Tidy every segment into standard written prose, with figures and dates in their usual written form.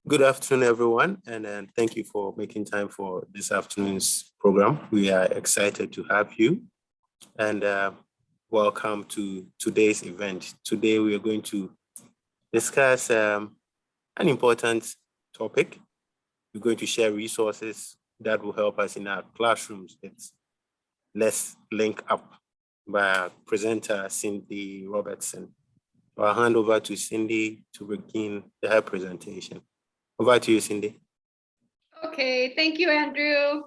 Good afternoon, everyone, and thank you for making time for this afternoon's program. We are excited to have you, and welcome to today's event. Today, we are going to discuss an important topic. We're going to share resources that will help us in our classrooms. Let's link up by our presenter, Cynthia Robertson. I'll hand over to Cindy to begin her presentation. Over to you, Cindy. Okay, thank you, Andrew.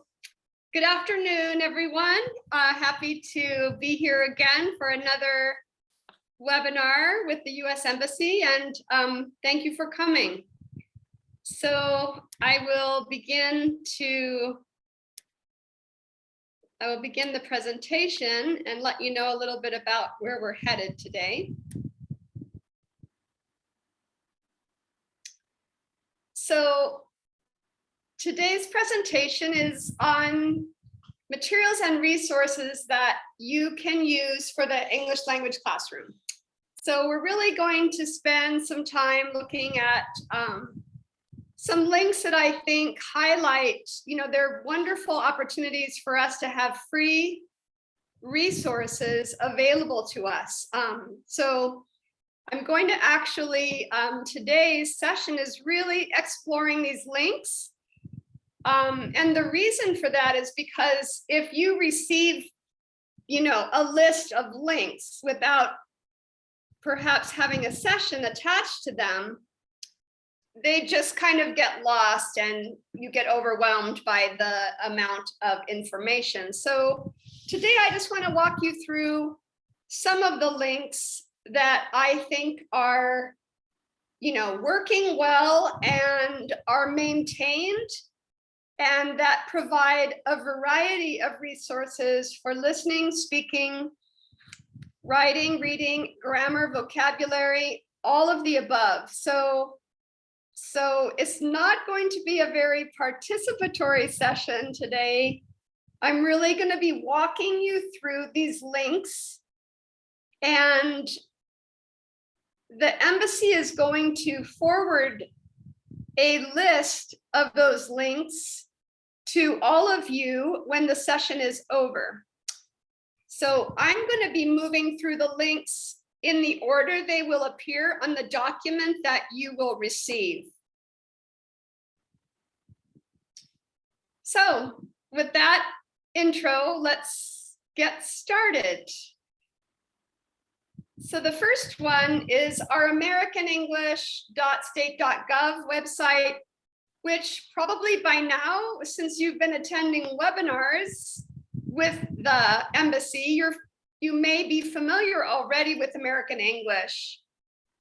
Good afternoon, everyone. Happy to be here again for another webinar with the U.S. Embassy, and thank you for coming. So I will begin the presentation and let you know a little bit about where we're headed today. So today's presentation is on materials and resources that you can use for the English language classroom. So we're really going to spend some time looking at some links that I think highlight, they're wonderful opportunities for us to have free resources available to us. So I'm going to actually, today's session is really exploring these links. And the reason for that is because if you receive, a list of links without perhaps having a session attached to them, they just kind of get lost and you get overwhelmed by the amount of information. So today I just want to walk you through some of the links that I think are, working well and are maintained, and that provide a variety of resources for listening, speaking, writing, reading, grammar, vocabulary, all of the above. So it's not going to be a very participatory session today. I'm really going to be walking you through these links, and the embassy is going to forward a list of those links to all of you when the session is over. So I'm going to be moving through the links in the order they will appear on the document that you will receive. So with that intro, let's get started. So the first one is our americanenglish.state.gov website, which probably by now, since you've been attending webinars with the embassy, you may be familiar already with American English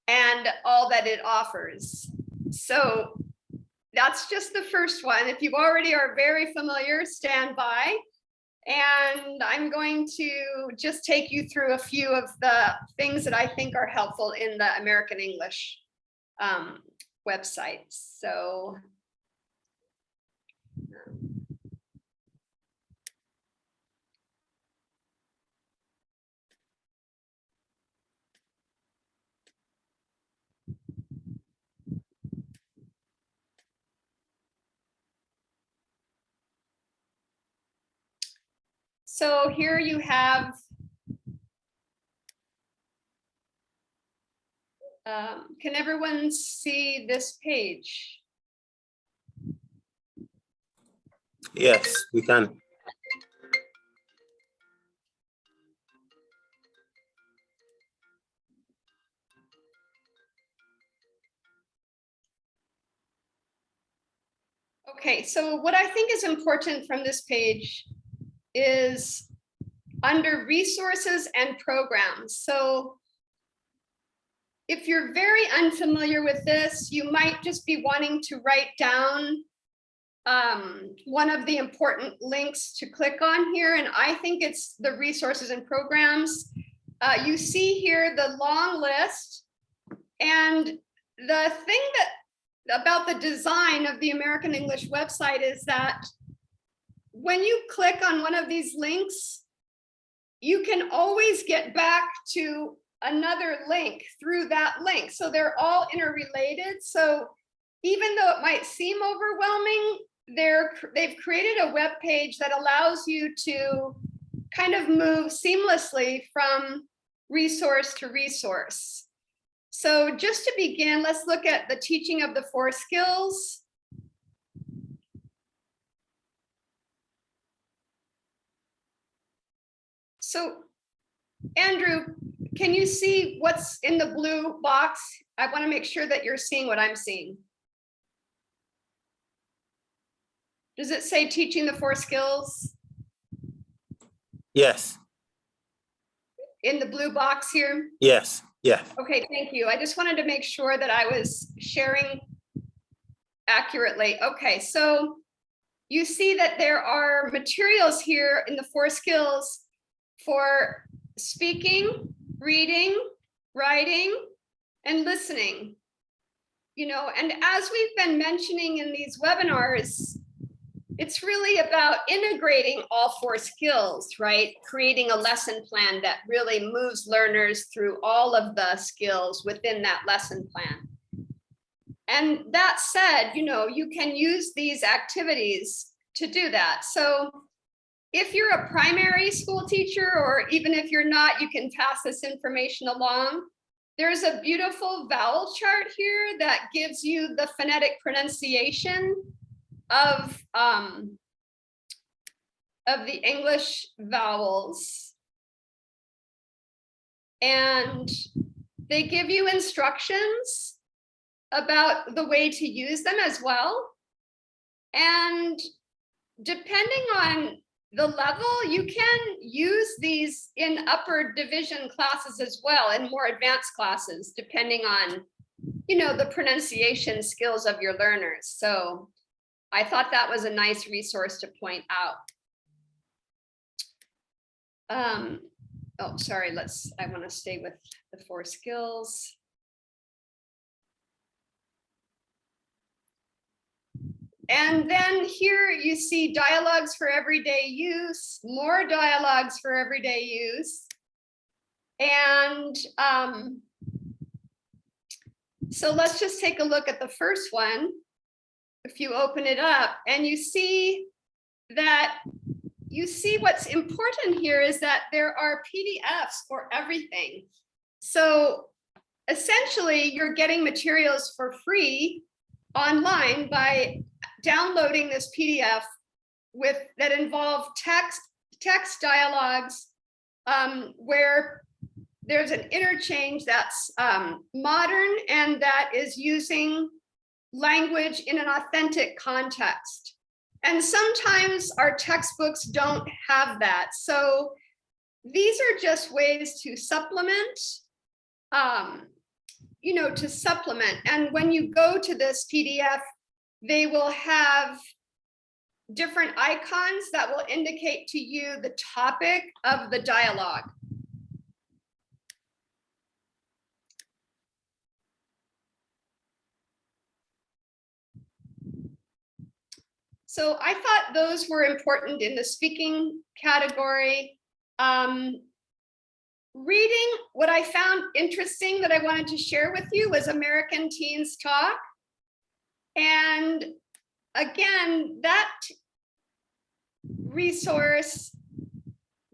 and all that it offers. So that's just the first one. If you already are very familiar, stand by. And I'm going to just take you through a few of the things that I think are helpful in the American English website. So here you have, can everyone see this page? Yes, we can. Okay, so what I think is important from this page is under resources and programs. So if you're very unfamiliar with this, you might just be wanting to write down one of the important links to click on here. And I think it's the resources and programs. You see here the long list. And the thing about the design of the American English website is that when you click on one of these links, you can always get back to another link through that link. So they're all interrelated. So even though it might seem overwhelming, they've created a web page that allows you to kind of move seamlessly from resource to resource. So just to begin, let's look at the teaching of the 4 skills. So Andrew, can you see what's in the blue box? I want to make sure that you're seeing what I'm seeing. Does it say teaching the 4 skills? Yes. In the blue box here? Yes. Yes. Okay, thank you. I just wanted to make sure that I was sharing accurately. Okay, so you see that there are materials here in the 4 skills for speaking, reading, writing, and listening. You know, and as we've been mentioning in these webinars, it's really about integrating all 4 skills, right? Creating a lesson plan that really moves learners through all of the skills within that lesson plan. And that said, you know, you can use these activities to do that. So if you're a primary school teacher, or even if you're not, you can pass this information along. There's a beautiful vowel chart here that gives you the phonetic pronunciation of the English vowels. And they give you instructions about the way to use them as well. And depending on the level, you can use these in upper division classes as well, and more advanced classes, depending on, you know, the pronunciation skills of your learners. So I thought that was a nice resource to point out. Oh, sorry, I want to stay with the 4 skills. And then here you see dialogues for everyday use, more dialogues for everyday use. And so let's just take a look at the first one. If you open it up and you see what's important here is that there are PDFs for everything. So essentially you're getting materials for free online by downloading this PDF that involve text dialogues, where there's an interchange that's modern and that is using language in an authentic context. And sometimes our textbooks don't have that. So these are just ways to supplement, you know, to supplement. And when you go to this PDF, they will have different icons that will indicate to you the topic of the dialogue. So I thought those were important in the speaking category. Reading, what I found interesting that I wanted to share with you was American Teens Talk. And again, that resource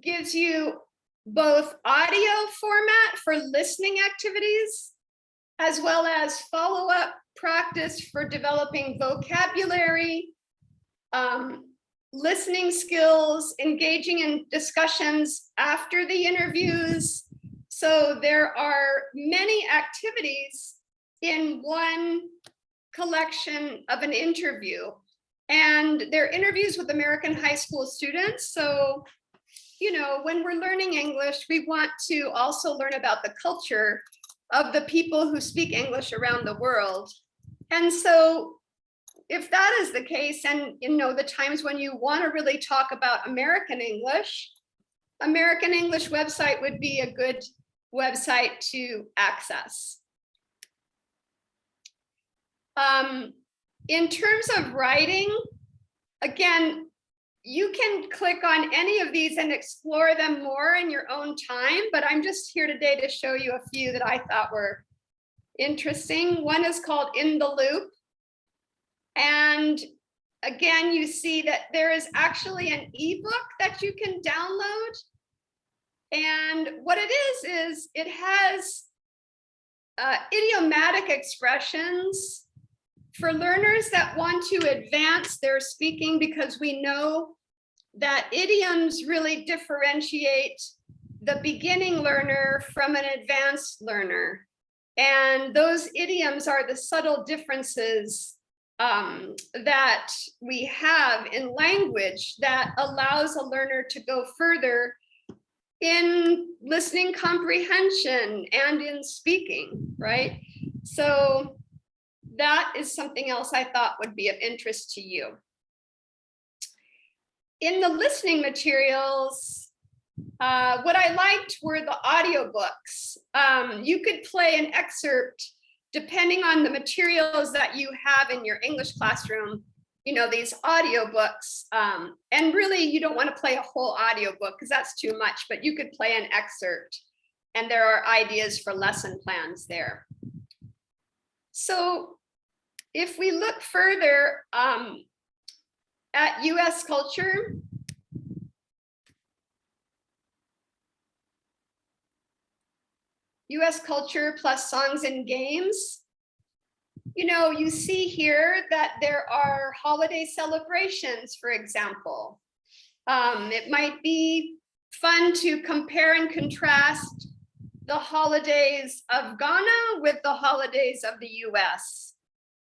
gives you both audio format for listening activities, as well as follow-up practice for developing vocabulary, listening skills, engaging in discussions after the interviews. So there are many activities in one collection of an interview, and they're interviews with American high school students. So, you know, when we're learning English, we want to also learn about the culture of the people who speak English around the world. And so if that is the case, and you know, the times when you want to really talk about American English website would be a good website to access. In terms of writing, again, you can click on any of these and explore them more in your own time, but I'm just here today to show you a few that I thought were interesting. One is called In the Loop. And again, you see that there is actually an ebook that you can download. And what it is it has idiomatic expressions for learners that want to advance their speaking, because we know that idioms really differentiate the beginning learner from an advanced learner. And those idioms are the subtle differences that we have in language that allows a learner to go further in listening comprehension and in speaking, right? So that is something else I thought would be of interest to you. In the listening materials, what I liked were the audiobooks. You could play an excerpt depending on the materials that you have in your English classroom, you know, these audiobooks. And really, you don't want to play a whole audiobook because that's too much, but you could play an excerpt. And there are ideas for lesson plans there. So if we look further at US culture, US culture plus songs and games, you know, you see here that there are holiday celebrations, for example. It might be fun to compare and contrast the holidays of Ghana with the holidays of the US.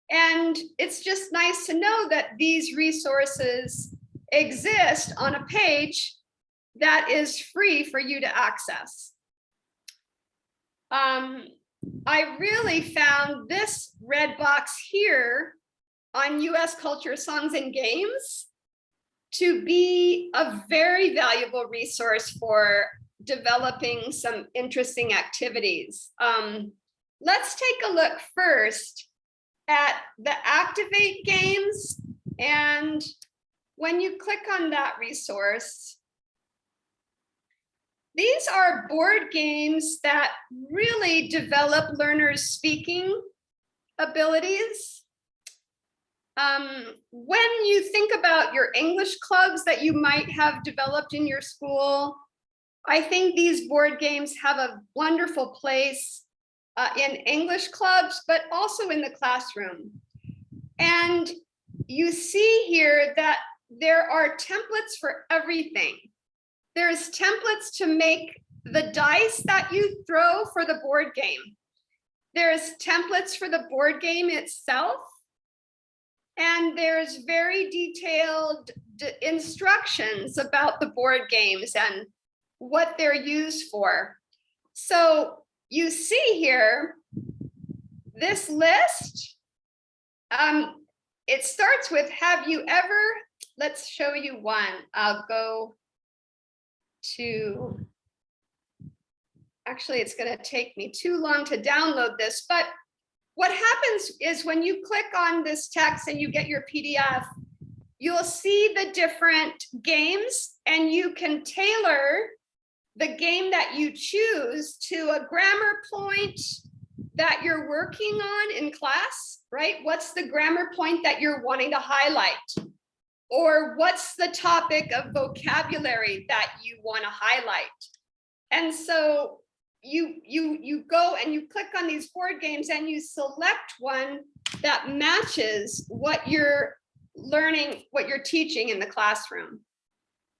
And it's just nice to know that these resources exist on a page that is free for you to access. I really found this red box here on US culture, songs, and games to be a very valuable resource for developing some interesting activities. Let's take a look first at the Activate games. And when you click on that resource, these are board games that really develop learners' speaking abilities. When you think about your English clubs that you might have developed in your school, I think these board games have a wonderful place in English clubs, but also in the classroom. And you see here that there are templates for everything. There's templates to make the dice that you throw for the board game. There's templates for the board game itself. And there's very detailed instructions about the board games and what they're used for. So you see here, this list, it starts with, have you ever, let's show you one. I'll go to, actually, it's going to take me too long to download this, but what happens is when you click on this text and you get your PDF, you'll see the different games, and you can tailor the game that you choose to a grammar point that you're working on in class, right? What's the grammar point that you're wanting to highlight? Or what's the topic of vocabulary that you want to highlight? And so you go and you click on these board games and you select one that matches what you're learning, what you're teaching in the classroom.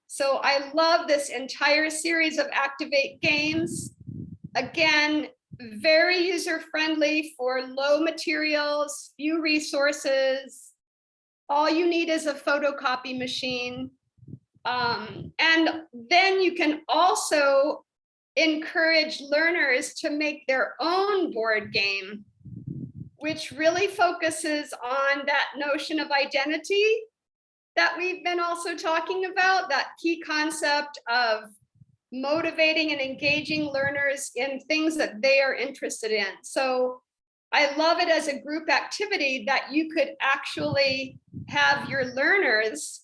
So I love this entire series of Activate games. Again, very user-friendly for low materials, few resources. All you need is a photocopy machine. And then you can also encourage learners to make their own board game, which really focuses on that notion of identity that we've been also talking about, that key concept of motivating and engaging learners in things that they are interested in. So I love it as a group activity that you could actually have your learners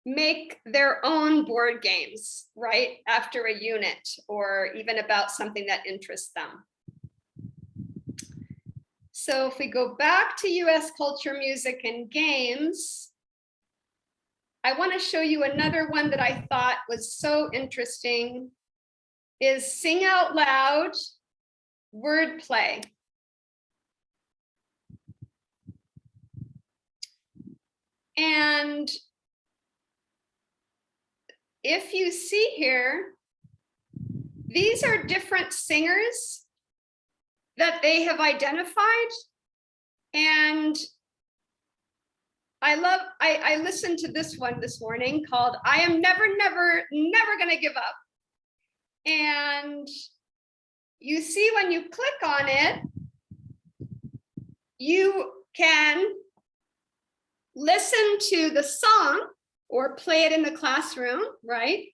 make their own board games, right, after a unit or even about something that interests them. So if we go back to US culture, music, and games, I want to show you another one that I thought was so interesting, is sing out loud wordplay. And if you see here, these are different singers that they have identified. And I listened to this one this morning called I Am Never, Never, Never Gonna Give Up. And you see when you click on it, you can listen to the song or play it in the classroom, right?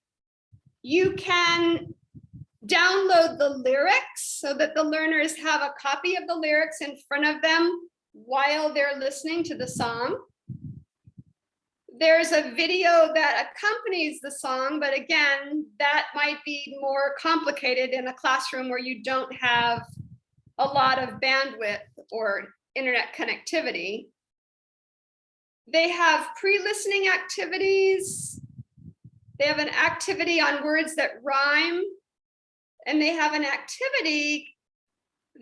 You can download the lyrics so that the learners have a copy of the lyrics in front of them while they're listening to the song. There's a video that accompanies the song, but again, that might be more complicated in a classroom where you don't have a lot of bandwidth or internet connectivity. They have pre-listening activities. They have an activity on words that rhyme. And they have an activity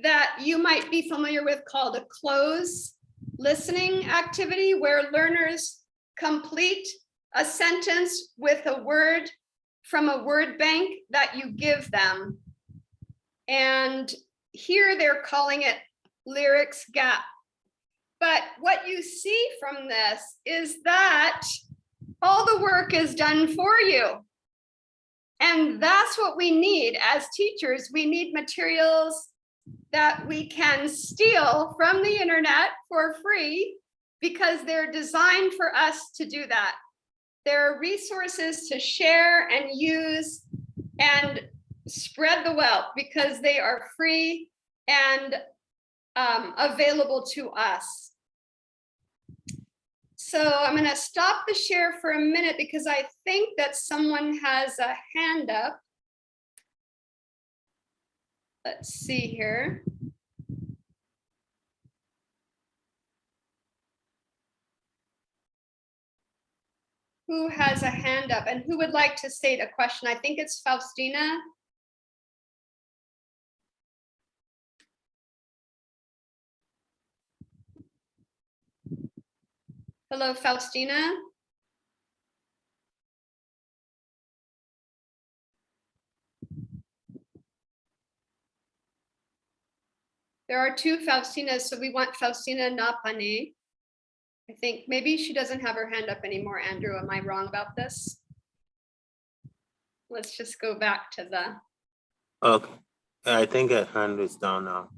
that you might be familiar with called a close listening activity, where learners complete a sentence with a word from a word bank that you give them. And here they're calling it lyrics gap. But what you see from this is that all the work is done for you. And that's what we need as teachers. We need materials that we can steal from the internet for free, because they're designed for us to do that. There are resources to share and use and spread the wealth because they are free and available to us. So I'm going to stop the share for a minute because I think that someone has a hand up. Let's see here. Who has a hand up and who would like to state a question? I think it's Faustina. Hello, Faustina. There are two Faustinas, so we want Faustina Napane. I think maybe she doesn't have her hand up anymore. Andrew, am I wrong about this? Let's just go back to the. Okay, I think her hand is down now,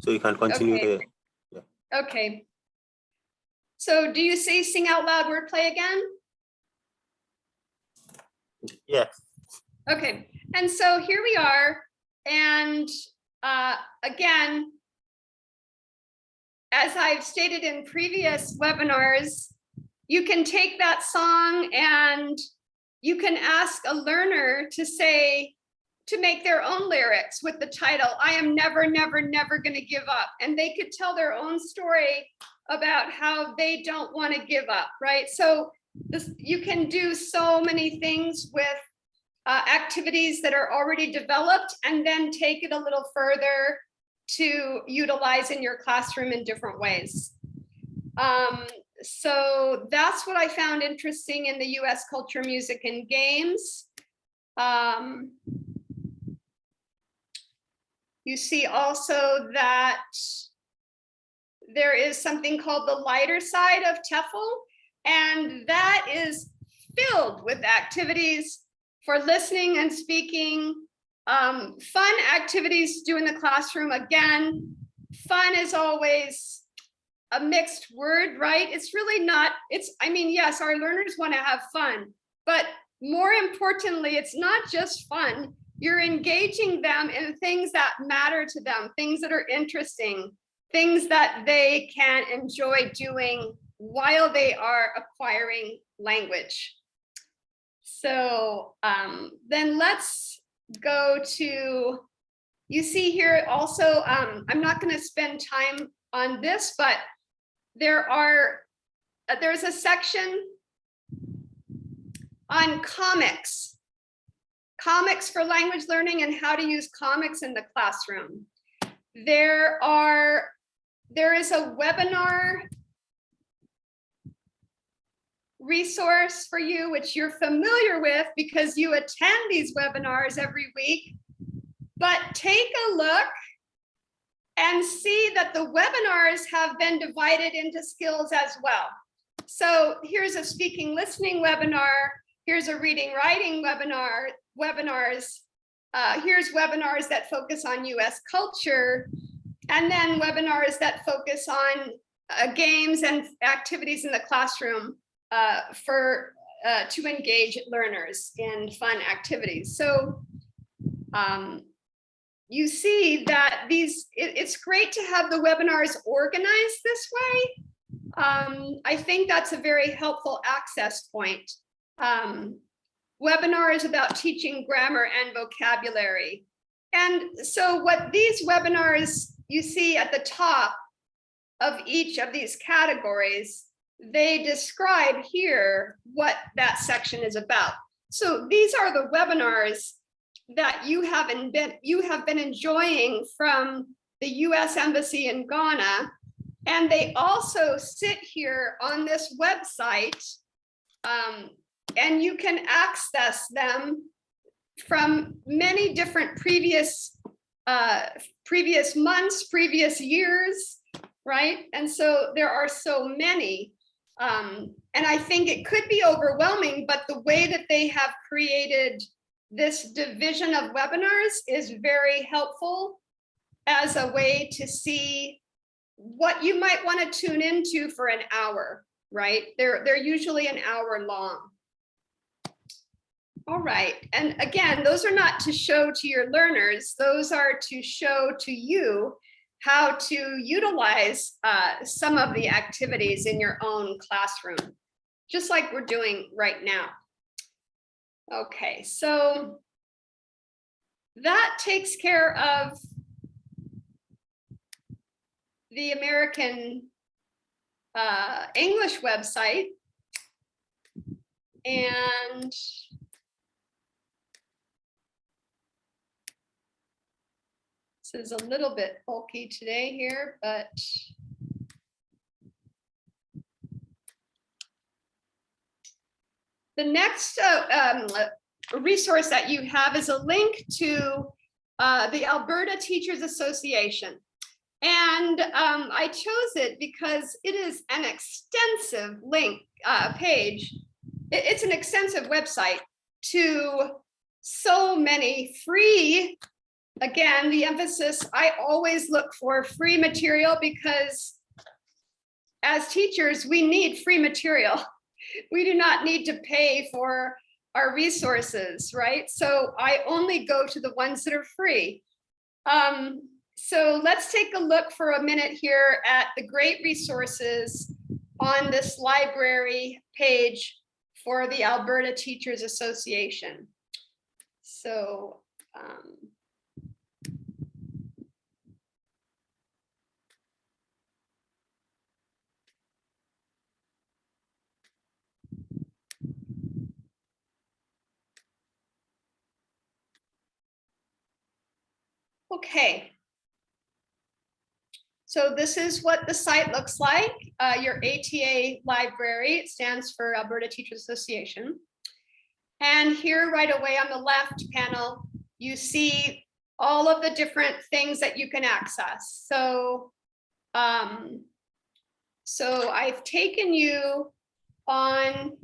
so you can continue Okay. here. Yeah. Okay. So do you say sing out loud wordplay again? Yes. Okay, and so here we are, and again, as I've stated in previous webinars, you can take that song and you can ask a learner to say, to make their own lyrics with the title, I am never, never, never gonna give up. And they could tell their own story about how they don't wanna give up, right? So this, you can do so many things with activities that are already developed and then take it a little further to utilize in your classroom in different ways. So that's what I found interesting in the US culture, music, and games. You see also that there is something called the lighter side of TEFL, and that is filled with activities for listening and speaking, fun activities to do in the classroom. Again, fun is always a mixed word, right? It's really not, I mean, yes, our learners want to have fun, but more importantly, it's not just fun. You're engaging them in things that matter to them, things that are interesting, things that they can enjoy doing while they are acquiring language. So then let's go to, you see here also, I'm not going to spend time on this, but there's a section on comics for language learning and how to use comics in the classroom. There is a webinar resource for you, which you're familiar with because you attend these webinars every week, but take a look and see that the webinars have been divided into skills as well. So here's a speaking listening webinar, here's a reading writing webinars, here's webinars that focus on US culture, and then webinars that focus on games and activities in the classroom to engage learners in fun activities. So you see that it's great to have the webinars organized this way. I think that's a very helpful access point. Webinar is about teaching grammar and vocabulary. And so what these webinars you see at the top of each of these categories, they describe here what that section is about. So these are the webinars that you have been enjoying from the US Embassy in Ghana. And they also sit here on this website, and you can access them from many different previous months, previous years, right? And so there are so many. And I think it could be overwhelming, but the way that they have created this division of webinars is very helpful as a way to see what you might want to tune into for an hour, right? They're usually an hour long. All right, and again, those are not to show to your learners, those are to show to you how to utilize some of the activities in your own classroom, just like we're doing right now. Okay, so that takes care of the American English website. And this is a little bit bulky today here, but the next resource that you have is a link to the Alberta Teachers Association. And I chose it because it is an extensive link page. It's an extensive website to so many free, again, the emphasis, I always look for free material because as teachers, we need free material. We do not need to pay for our resources, right? So I only go to the ones that are free. So let's take a look for a minute here at the great resources on this library page for the Alberta Teachers Association. So okay. So this is what the site looks like, your ATA library. It stands for Alberta Teachers Association. And here right away on the left panel, you see all of the different things that you can access. So, so I've taken you on,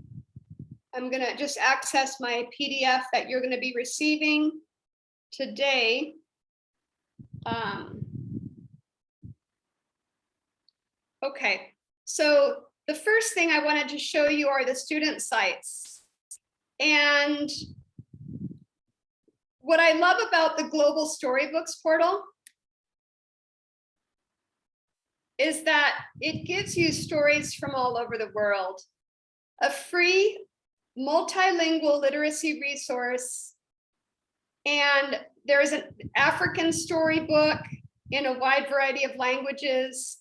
I'm gonna just access my PDF that you're gonna be receiving today. Okay, so the first thing I wanted to show you are the student sites. And what I love about the Global Storybooks portal is that it gives you stories from all over the world. A free multilingual literacy resource. And there's an African storybook in a wide variety of languages.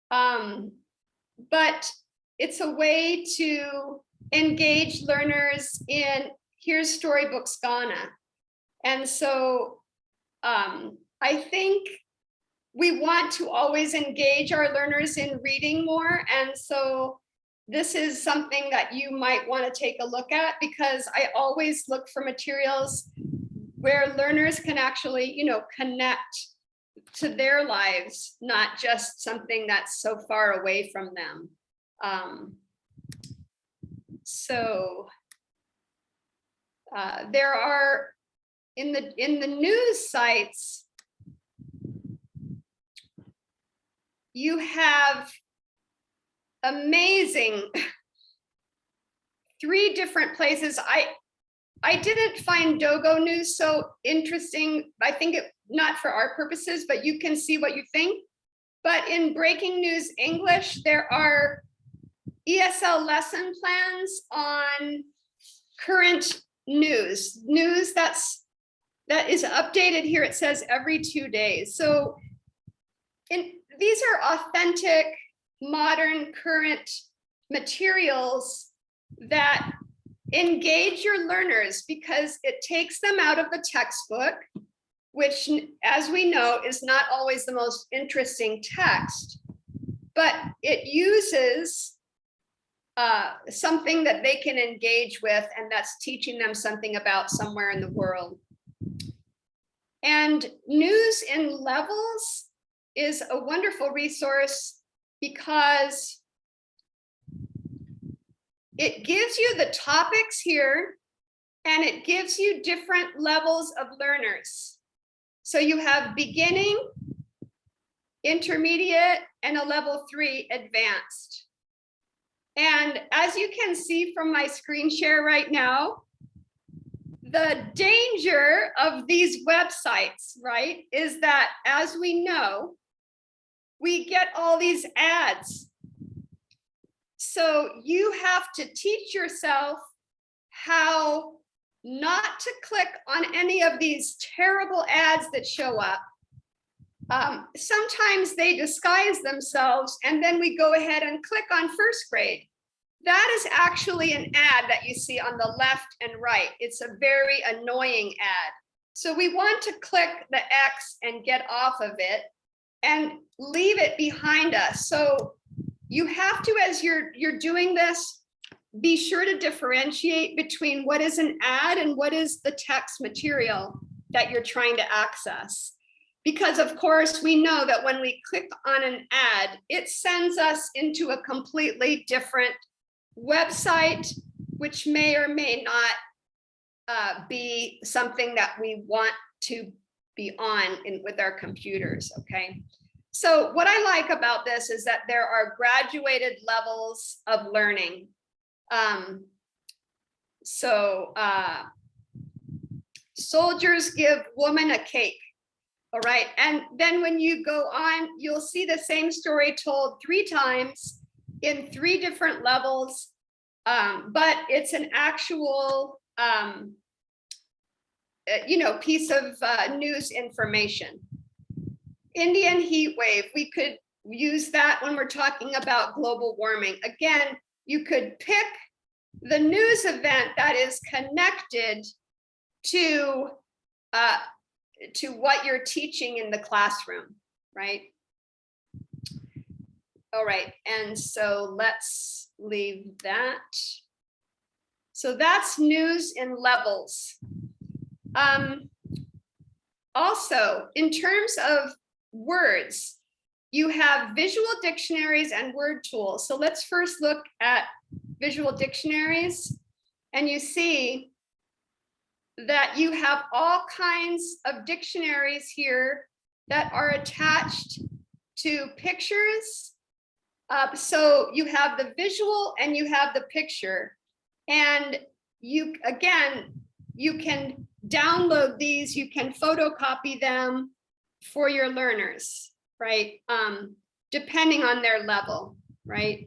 But it's a way to engage learners in, here's Storybooks Ghana. And so I think we want to always engage our learners in reading more. And so this is something that you might want to take a look at, because I always look for materials where learners can actually, you know, connect to their lives, not just something that's so far away from them. There are in the news sites, you have amazing 3 different places. I didn't find Dogo News so interesting. I think it, not for our purposes, but you can see what you think. But in Breaking News English, there are ESL lesson plans on current news that is updated here. It says every 2 days. So these are authentic, modern, current materials that engage your learners, because it takes them out of the textbook, which, as we know, is not always the most interesting text, but it uses something that they can engage with, and that's teaching them something about somewhere in the world. And News in Levels is a wonderful resource because it gives you the topics here, and it gives you different levels of learners. So you have beginning, intermediate, and a level 3 advanced. And as you can see from my screen share right now, the danger of these websites, right, is that, as we know, we get all these ads. So you have to teach yourself how not to click on any of these terrible ads that show up. Sometimes they disguise themselves, and then we go ahead and click on first grade. That is actually an ad that you see on the left and right. It's a very annoying ad. So we want to click the X and get off of it and leave it behind us. So you have to, as you're doing this, be sure to differentiate between what is an ad and what is the text material that you're trying to access. Because of course, we know that when we click on an ad, it sends us into a completely different website, which may or may not be something that we want to be on with our computers, okay? So what I like about this is that there are graduated levels of learning. Soldiers give woman a cake. All right, and then when you go on, you'll see the same story told 3 times in 3 different levels, but it's an actual, piece of news information. Indian heat wave, we could use that when we're talking about global warming. Again, you could pick the news event that is connected to what you're teaching in the classroom, right? All right, and so let's leave that. So that's news in levels. Also, in terms of words, you have visual dictionaries and word tools. So let's first look at visual dictionaries, and you see that you have all kinds of dictionaries here that are attached to pictures. So you have the visual and you have the picture. And you can download these, you can photocopy them for your learners, right? Depending on their level, right?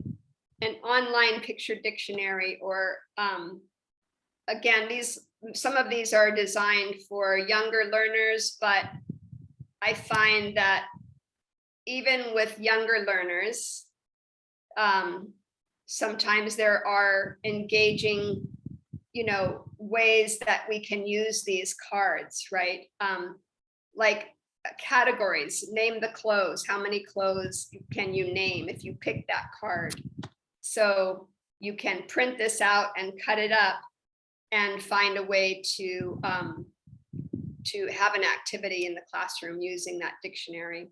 An online picture dictionary, or again, some of these are designed for younger learners, but I find that even with younger learners, sometimes there are engaging, ways that we can use these cards, right? Like categories, name the clothes. How many clothes can you name if you pick that card? So you can print this out and cut it up and find a way to have an activity in the classroom using that dictionary.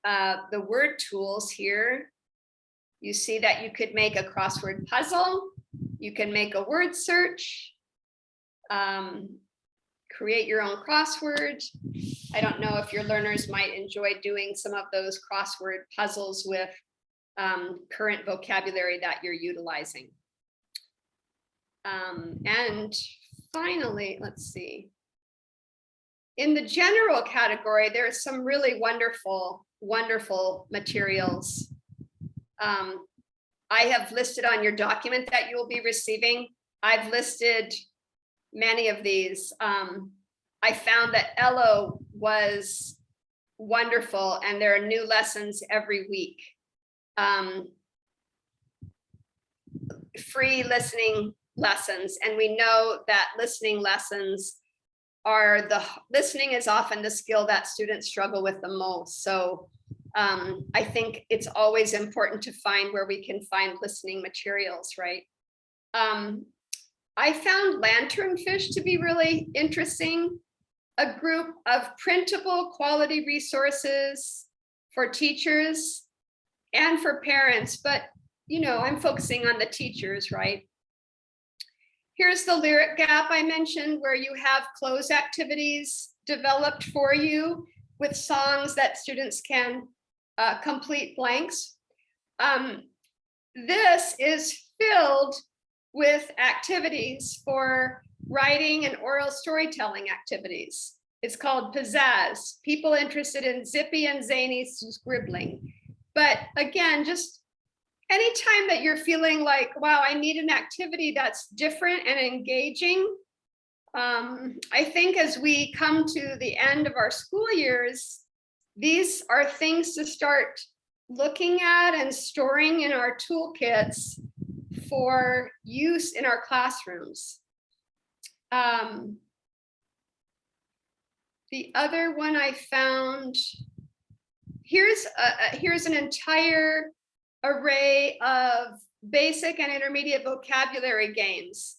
The word tools here, you see that you could make a crossword puzzle, you can make a word search, create your own crossword. I don't know if your learners might enjoy doing some of those crossword puzzles with current vocabulary that you're utilizing. And finally, let's see. In the general category, there's some really wonderful materials. I have listed on your document that you will be receiving. I've listed many of these. I found that Elta was wonderful, and there are new lessons every week. Free listening lessons, and we know that listening lessons are listening is often the skill that students struggle with the most. So I think it's always important to find where we can find listening materials, right? I found lanternfish to be really interesting, a group of printable quality resources for teachers and for parents, but I'm focusing on the teachers, right? Here's the lyric gap I mentioned, where you have cloze activities developed for you with songs that students can complete blanks. This is filled with activities for writing and oral storytelling activities. It's called Pizzazz, people interested in zippy and zany scribbling. But again, just anytime that you're feeling like, wow, I need an activity that's different and engaging. I think as we come to the end of our school years, these are things to start looking at and storing in our toolkits for use in our classrooms. The other one I found, here's an entire array of basic and intermediate vocabulary games.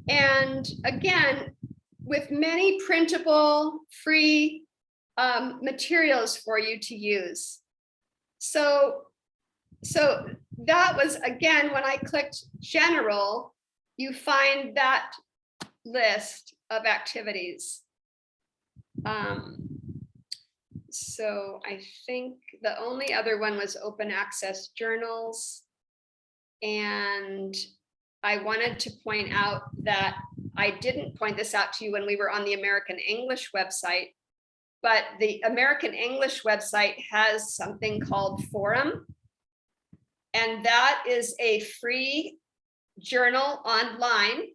And again, with many printable, free materials for you to use. So that was, again, when I clicked general, you find that list of activities. So I think the only other one was open access journals. And I wanted to point out that I didn't point this out to you when we were on the American English website, but the American English website has something called Forum. And that is a free journal online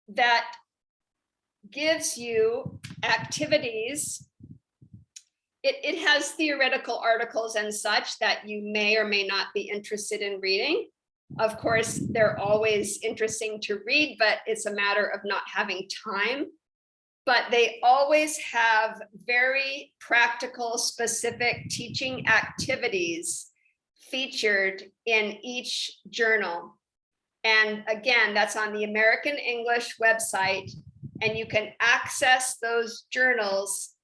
that gives you activities. It has theoretical articles and such that you may or may not be interested in reading. Of course, they're always interesting to read, but it's a matter of not having time. But they always have very practical, specific teaching activities featured in each journal. And again, that's on the American English website, and you can access those journals,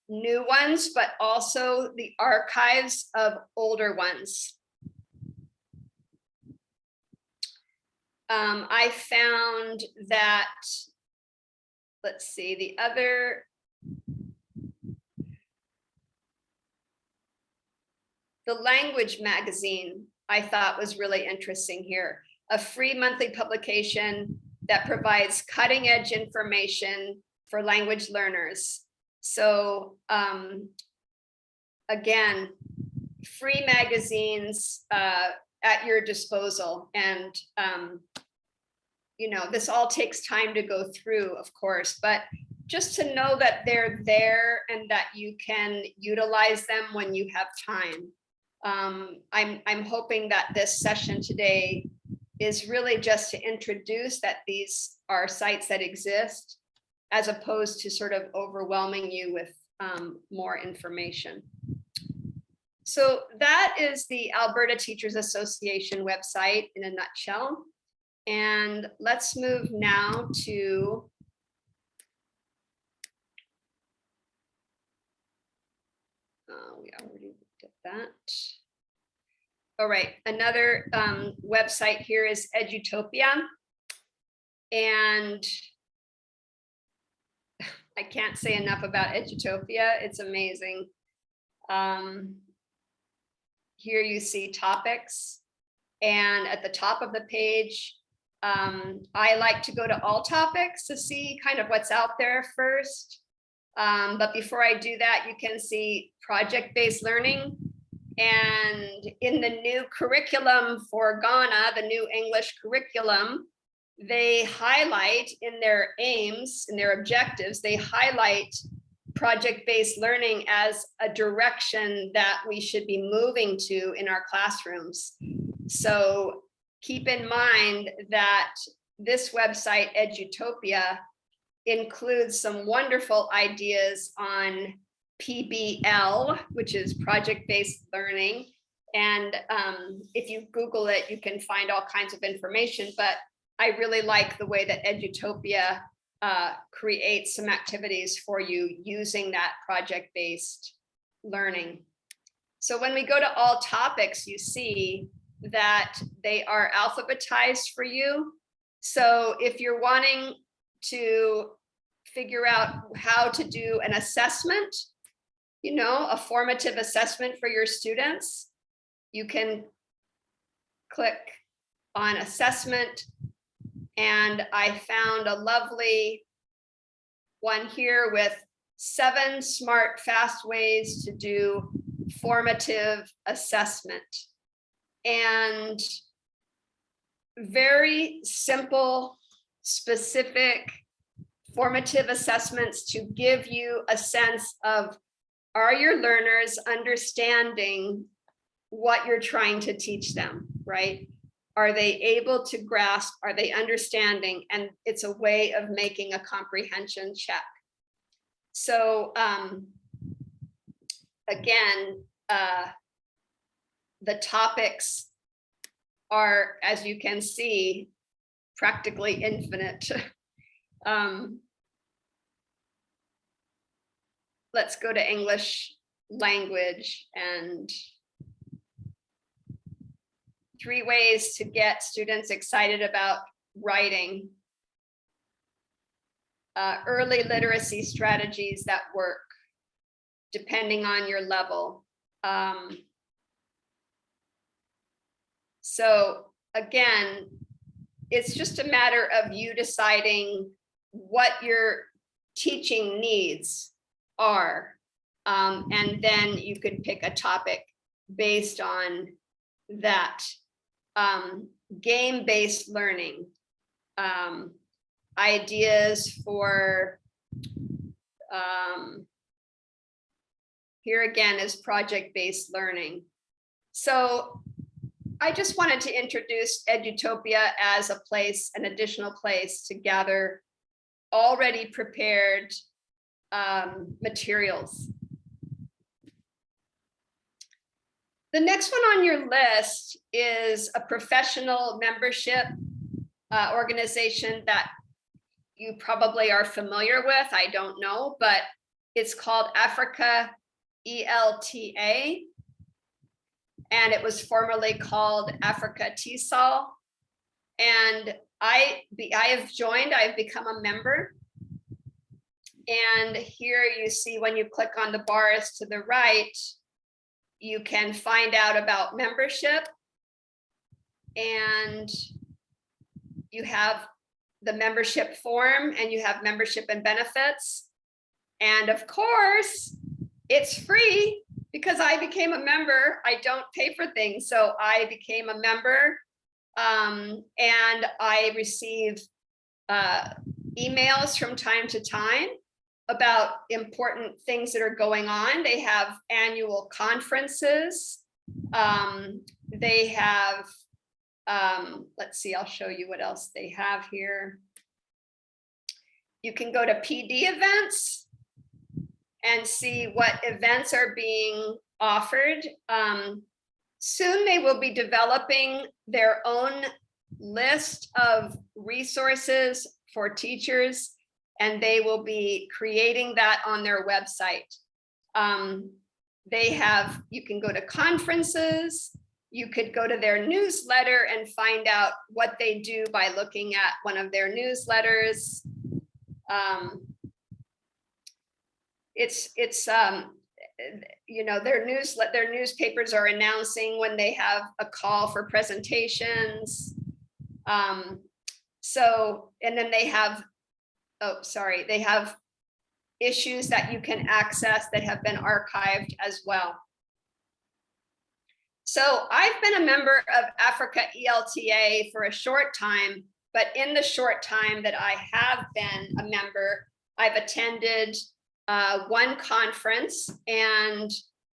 new ones, but also the archives of older ones. I found that, let's see, the language magazine I thought was really interesting here. A free monthly publication that provides cutting edge information for language learners. So again, free magazines at your disposal. And this all takes time to go through, of course, but just to know that they're there and that you can utilize them when you have time. I'm hoping that this session today is really just to introduce that these are sites that exist, as opposed to sort of overwhelming you with more information. So that is the Alberta Teachers Association website in a nutshell. And let's move now to we already looked at that. All right, another website here is Edutopia. And I can't say enough about Edutopia. It's amazing. Here you see topics. And at the top of the page, I like to go to all topics to see kind of what's out there first. But before I do that, you can see project-based learning. And in the new curriculum for Ghana, the new English curriculum, they highlight in their aims, in their objectives, they highlight project-based learning as a direction that we should be moving to in our classrooms. So keep in mind that this website, Edutopia, includes some wonderful ideas on PBL, which is project-based learning. And if you Google it, you can find all kinds of information, but I really like the way that Edutopia creates some activities for you using that project-based learning. So when we go to all topics, you see that they are alphabetized for you. So if you're wanting to figure out how to do an assessment, you know, a formative assessment for your students, you can click on assessment. And I found a lovely one here with 7 smart, fast ways to do formative assessment. And very simple, specific formative assessments to give you a sense of, are your learners understanding what you're trying to teach them, right? Are they able to grasp? Are they understanding? And it's a way of making a comprehension check. So again, the topics are, as you can see, practically infinite. Let's go to English language and 3 ways to get students excited about writing. Early literacy strategies that work depending on your level. So again, it's just a matter of you deciding what your teaching needs are. And then you could pick a topic based on that. Game-based learning, ideas for, here again is project-based learning. So I just wanted to introduce Edutopia as a place, an additional place to gather already prepared materials. The next one on your list is a professional membership organization that you probably are familiar with. I don't know, but it's called Africa ELTA. And it was formerly called Africa TEFL. And I have joined, I've become a member. And here you see when you click on the bars to the right, you can find out about membership. And you have the membership form and you have membership and benefits. And of course, it's free because I became a member. I don't pay for things. So I became a member and I receive emails from time to time about important things that are going on. They have annual conferences. They have, let's see, I'll show you what else they have here. You can go to PD events and see what events are being offered. Soon they will be developing their own list of resources for teachers, and they will be creating that on their website. They have, you can go to conferences, you could go to their newsletter and find out what they do by looking at one of their newsletters. You know, their newspapers are announcing when they have a call for presentations. So, and then they have, they have issues that you can access that have been archived as well. So I've been a member of Africa ELTA for a short time, but in the short time that I have been a member, I've attended one conference, and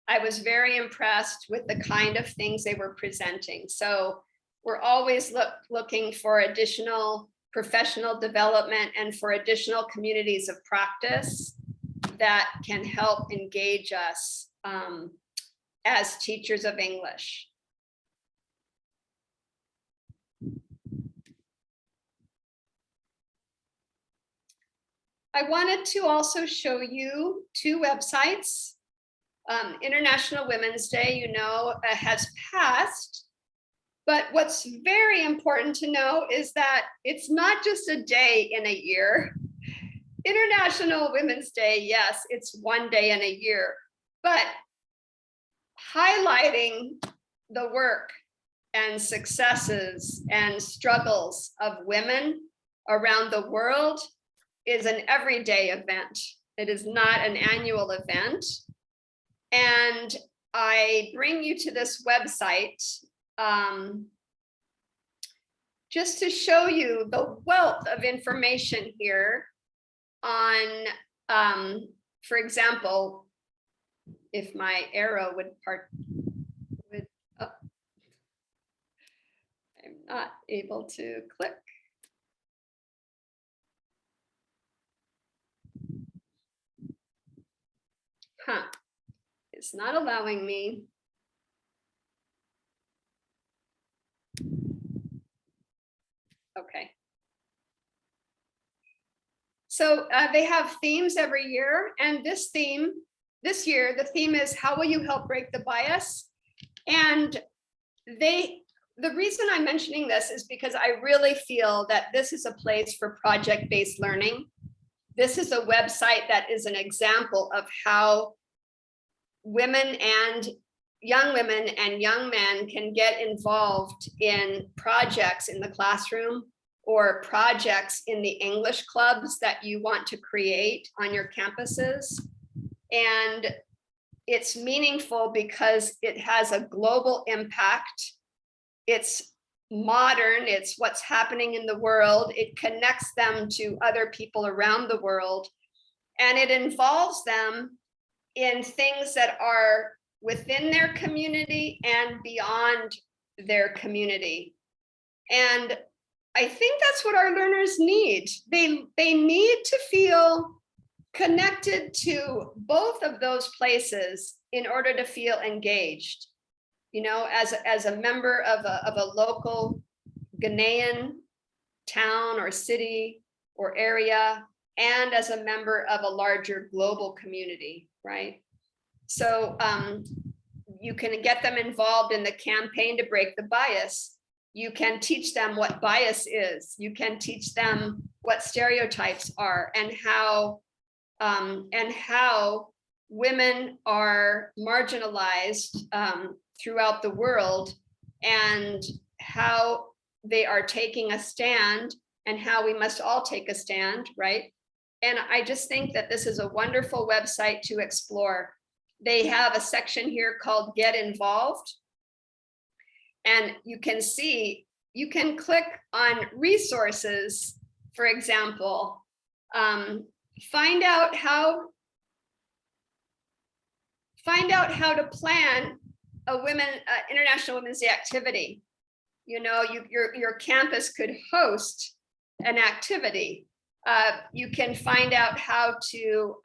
I was very impressed with the kind of things they were presenting. So we're always looking for additional professional development and for additional communities of practice that can help engage us as teachers of English. I wanted to also show you two websites. International Women's Day, you know, has passed, but what's very important to know is that it's not just a day in a year. International Women's Day, yes, it's one day in a year, but highlighting the work and successes and struggles of women around the world is an everyday event. It is not an annual event. And I bring you to this website just to show you the wealth of information here on, for example, if my arrow would I'm not able to click. It's not allowing me. Okay. So they have themes every year, and this year, the theme is how will you help break the bias? And the reason I'm mentioning this is because I really feel that this is a place for project-based learning. This is a website that is an example of how women and young women and young men can get involved in projects in the classroom or projects in the English clubs that you want to create on your campuses. And it's meaningful because it has a global impact. It's modern, it's what's happening in the world. It connects them to other people around the world, and it involves them in things that are within their community and beyond their community. And I think that's what our learners need. They need to feel connected to both of those places in order to feel engaged. You know, as a member of a local Ghanaian town or city or area, and as a member of a larger global community, right? So you can get them involved in the campaign to break the bias. You can teach them what bias is. You can teach them what stereotypes are, and how women are marginalized throughout the world, and how they are taking a stand, and how we must all take a stand, right? And I just think that this is a wonderful website to explore. They have a section here called Get Involved. And you can see, you can click on resources, for example, find out how to plan a International Women's Day activity. You know, your campus could host an activity. You can find out how to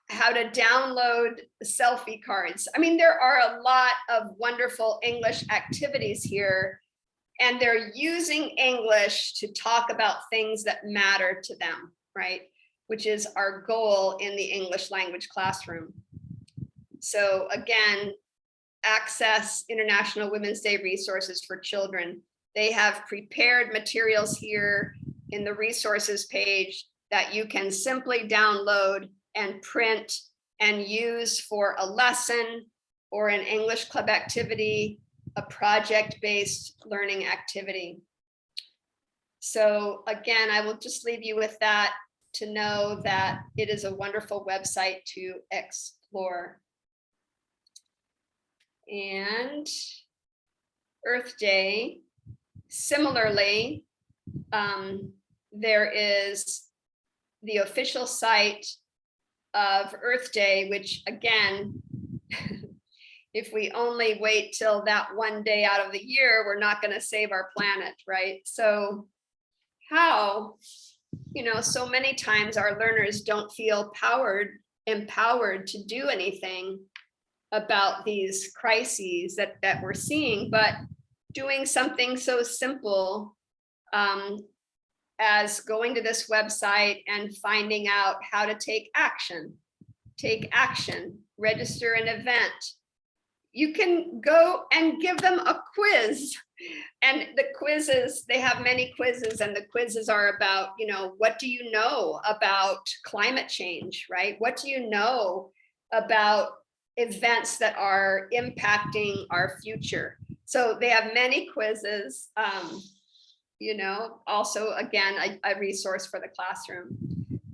download selfie cards. I mean, there are a lot of wonderful English activities here, and they're using English to talk about things that matter to them, right? Which is our goal in the English language classroom. So again, access International Women's Day resources for children. They have prepared materials here in the resources page that you can simply download and print and use for a lesson or an English club activity, a project-based learning activity. So again, I will just leave you with that, to know that it is a wonderful website to explore. And Earth Day, similarly, there is the official site of Earth Day, which again, if we only wait till that one day out of the year, we're not going to save our planet, right? So how, you know, so many times our learners don't feel empowered to do anything about these crises that we're seeing, but doing something so simple as going to this website and finding out how to take action, register an event. You can go and give them a quiz, and the quizzes, they have many quizzes, and the quizzes are about, you know, what do you know about climate change, right? What do you know about events that are impacting our future? So they have many quizzes, you know, also again, a resource for the classroom.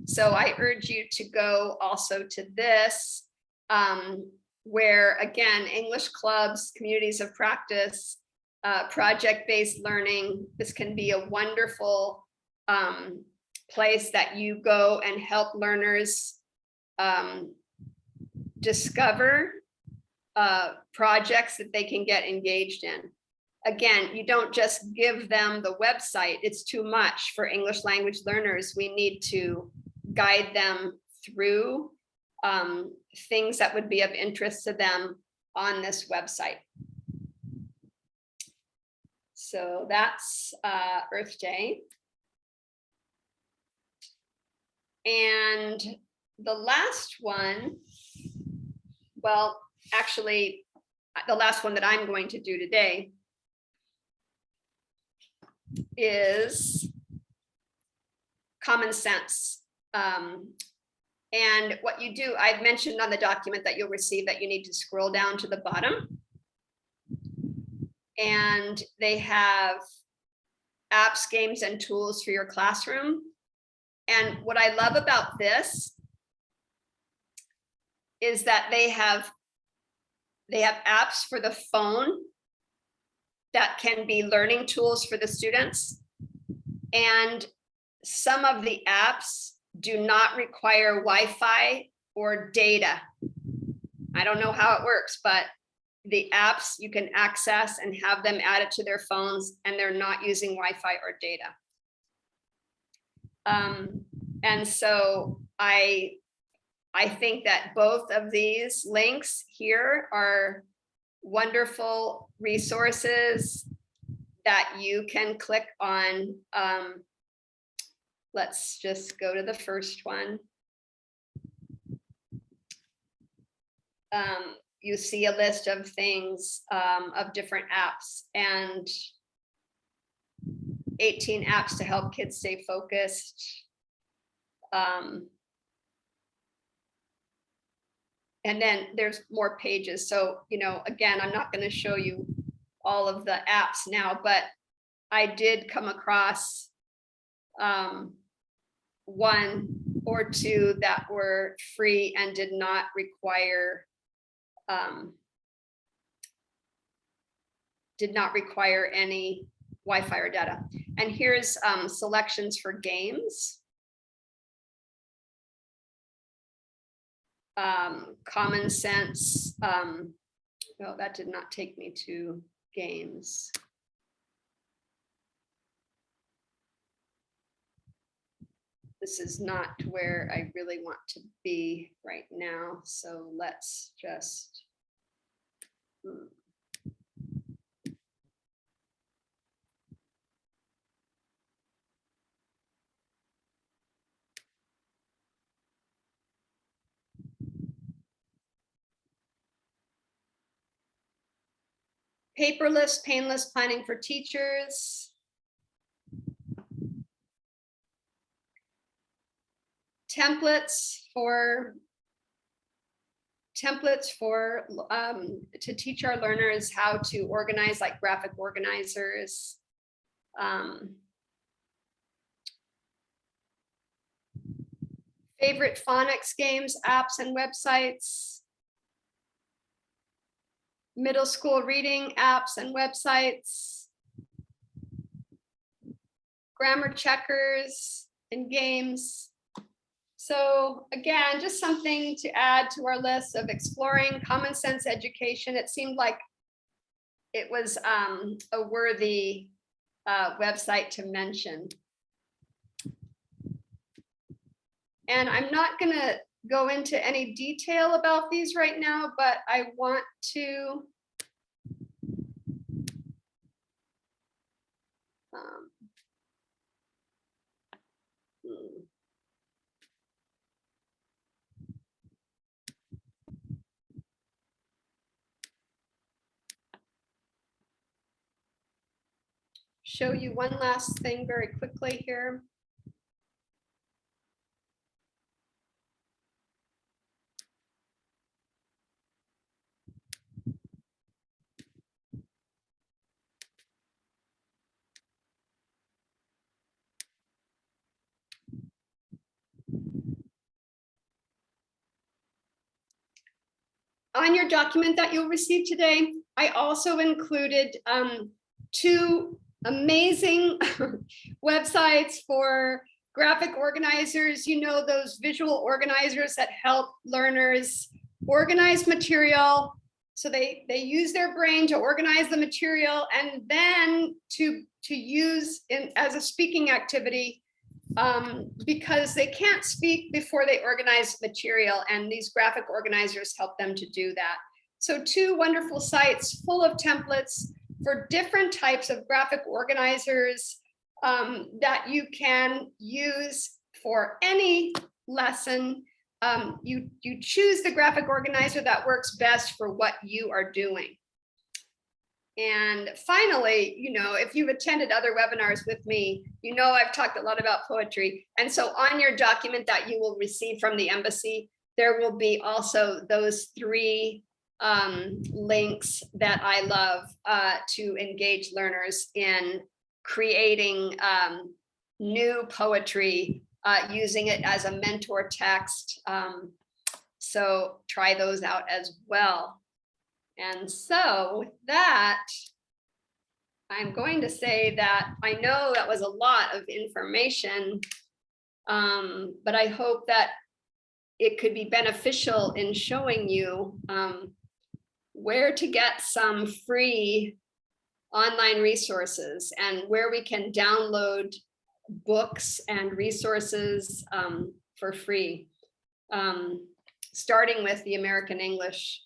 So I urge you to go also to this, where again, English clubs, communities of practice, project-based learning, this can be a wonderful place that you go and help learners discover projects that they can get engaged in. Again, you don't just give them the website. It's too much for English language learners. We need to guide them through things that would be of interest to them on this website. So that's Earth Day. And the last one, well, actually, the last one that I'm going to do today is common sense. And what you do, I've mentioned on the document that you'll receive that you need to scroll down to the bottom. And they have apps, games, and tools for your classroom. And what I love about this is that they have apps for the phone that can be learning tools for the students. And some of the apps do not require Wi-Fi or data. I don't know how it works, but the apps you can access and have them added to their phones, and they're not using Wi-Fi or data. And so I think that both of these links here are wonderful resources that you can click on. Let's just go to the first one. You see a list of things, of different apps, and 18 apps to help kids stay focused. And then there's more pages. So, you know, again, I'm not going to show you all of the apps now, but I did come across one or two that were free and did not require any Wi-Fi or data. And here's selections for games. common sense. No, that did not take me to games. This is not where I really want to be right now. So let's just. Paperless, painless planning for teachers. Templates for to teach our learners how to organize, like graphic organizers. Favorite phonics games, apps, and websites. Middle school reading apps and websites. Grammar checkers and games. So again, just something to add to our list of exploring common sense education. It seemed like it was a worthy website to mention. And I'm not going to go into any detail about these right now, but I want to show you one last thing very quickly here. On your document that you'll receive today, I also included 2 amazing websites for graphic organizers, you know, those visual organizers that help learners organize material. So they use their brain to organize the material and then to use as a speaking activity, because they can't speak before they organize material, and these graphic organizers help them to do that. So 2 wonderful sites full of templates for different types of graphic organizers that you can use for any lesson. You choose the graphic organizer that works best for what you are doing. And finally, you know, if you've attended other webinars with me, you know I've talked a lot about poetry. And so on your document that you will receive from the embassy, there will be also those 3 links that I love to engage learners in creating new poetry, using it as a mentor text. So try those out as well. And so with that, I'm going to say that I know that was a lot of information, but I hope that it could be beneficial in showing you where to get some free online resources and where we can download books and resources for free, starting with the American English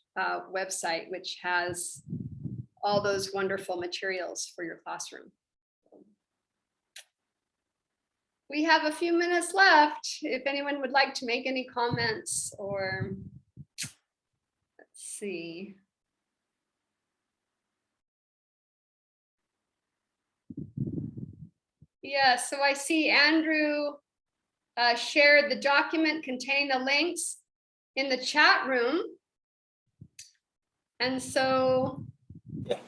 website, which has all those wonderful materials for your classroom. We have a few minutes left. If anyone would like to make any comments, or let's see. Yeah, so I see Andrew shared the document containing the links in the chat room. And so, yeah.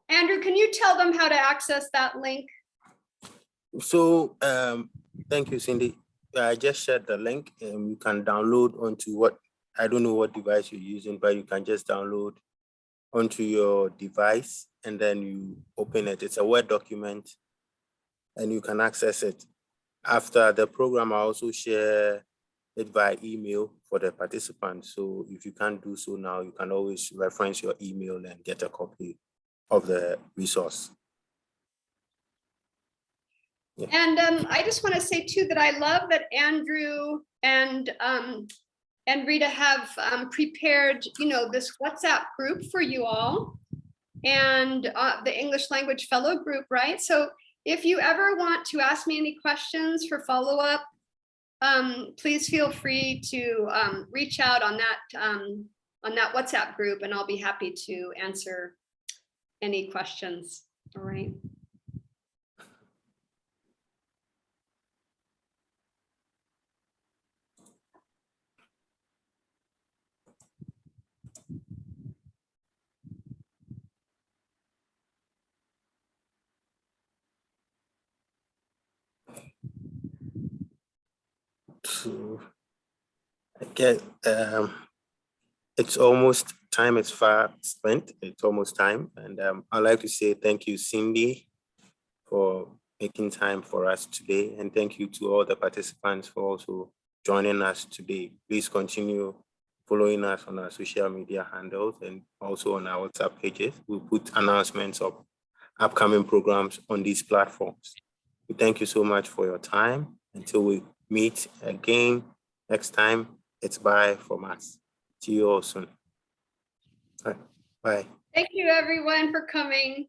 Andrew, can you tell them how to access that link? So thank you, Cindy. I just shared the link, and you can download onto what, I don't know what device you're using, but you can just download onto your device and then you open it. It's a Word document and you can access it. After the program, I also share it by email for the participants. So if you can't do so now, you can always reference your email and get a copy of the resource. Yeah. And I just want to say too that I love that Andrew and Rita have prepared, this WhatsApp group for you all, and the English Language Fellow group, right? So if you ever want to ask me any questions for follow-up, please feel free to reach out on that WhatsApp group, and I'll be happy to answer any questions. All right. So again, it's almost time, it's far spent, it's almost time. And I'd like to say thank you, Cindy, for making time for us today. And thank you to all the participants for also joining us today. Please continue following us on our social media handles and also on our WhatsApp pages. We'll put announcements of upcoming programs on these platforms. We thank you so much for your time. Until we meet again next time, it's bye from us. See you all soon. All right. Bye. Thank you everyone for coming.